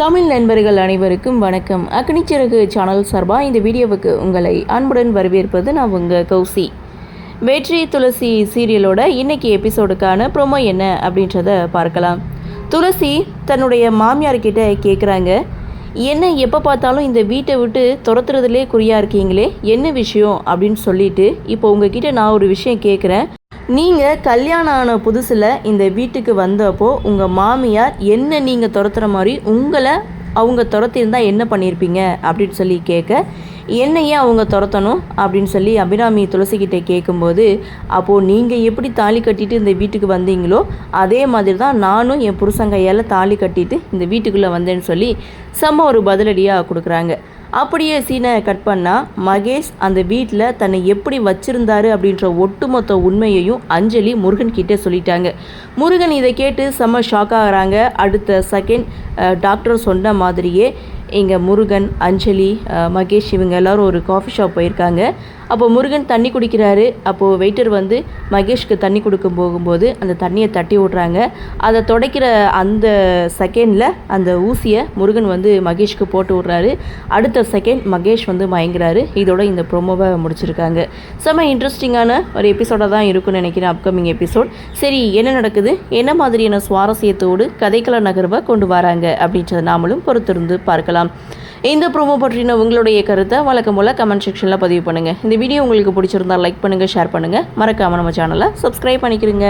தமிழ் நண்பர்கள் அனைவருக்கும் வணக்கம். அக்னிச்சிறகு சேனல் சார்பாக இந்த வீடியோவுக்கு உங்களை அன்புடன் வரவேற்பது நான் உங்கள் கௌசி. வெற்றி துளசி சீரியலோட இன்னைக்கு எபிசோடுக்கான ப்ரோமோ என்ன அப்படின்றத பார்க்கலாம். துளசி தன்னுடைய மாமியார்கிட்ட கேட்குறாங்க, என்ன எப்போ பார்த்தாலும் இந்த வீட்டை விட்டு துரத்துறதுலே குறியாக இருக்கீங்களே, என்ன விஷயம் அப்படின்னு சொல்லிட்டு, இப்போ உங்ககிட்ட நான் ஒரு விஷயம் கேட்குறேன். நீங்கள் கல்யாணம் ஆன புதுசில் இந்த வீட்டுக்கு வந்தப்போ உங்கள் மாமியார் என்ன நீங்கள் துரத்துற மாதிரி உங்களை அவங்க துரத்திருந்தால் என்ன பண்ணியிருப்பீங்க அப்படின்னு சொல்லி கேட்க, என்னையே அவங்க துரத்தணும் அப்படின்னு சொல்லி அபிராமி துளசிக்கிட்டே கேட்கும்போது, அப்போது நீங்கள் எப்படி தாலி கட்டிட்டு இந்த வீட்டுக்கு வந்தீங்களோ அதே மாதிரி தான் நானும் என் புருஷங்கையால் தாலி கட்டிட்டு இந்த வீட்டுக்குள்ளே வந்தேன்னு சொல்லி செம்ம ஒரு பதிலடியாக கொடுக்குறாங்க. அப்படியே சீனை கட் பண்ணால் மகேஷ் அந்த வீட்டில் தன்னை எப்படி வச்சுருந்தாரு அப்படின்ற ஒட்டுமொத்த உண்மையையும் அஞ்சலி முருகன் கிட்டே சொல்லிட்டாங்க. முருகன் இதை கேட்டு செம்ம ஷாக் ஆகிறாங்க. அடுத்த செகண்ட் டாக்டர் சொன்ன மாதிரியே இங்கே முருகன், அஞ்சலி, மகேஷ் இவங்க எல்லோரும் ஒரு காஃபி ஷாப் போயிருக்காங்க. அப்போ முருகன் தண்ணி குடிக்கிறாரு. அப்போது வெயிட்டர் வந்து மகேஷ்க்கு தண்ணி கொடுக்க போகும்போது அந்த தண்ணியை தட்டி விட்றாங்க. அதை துடைக்கிற அந்த செகண்டில் அந்த ஊசியை முருகன் வந்து மகேஷ்க்கு போட்டு விட்றாரு. அடுத்த செகண்ட் மகேஷ் வந்து மயங்குறாரு. இதோட இந்த ப்ரோமோவை முடிச்சிருக்காங்க. செம்ம இன்ட்ரெஸ்டிங்கான ஒரு எபிசோடாக தான் இருக்குன்னு நினைக்கிறேன் அப்கமிங் எபிசோட். சரி, என்ன நடக்குது, என்ன மாதிரியான சுவாரஸ்யத்தோடு கதைக்கள நகர்வை கொண்டு வராங்க அப்படின்றத நாமளும் பொறுத்திருந்து பார்க்கலாம். இந்த ப்ரோமோ பற்றின உங்களுடைய கருத்தை வழக்கம் போல் கமெண்ட் செக்ஷனில் பதிவு பண்ணுங்கள். இந்த வீடியோ உங்களுக்கு பிடிச்சிருந்தால் லைக் பண்ணுங்கள், ஷேர் பண்ணுங்கள். மறக்காமல் நம்ம சேனலை சப்ஸ்கிரைப் பண்ணிக்கிறீங்க.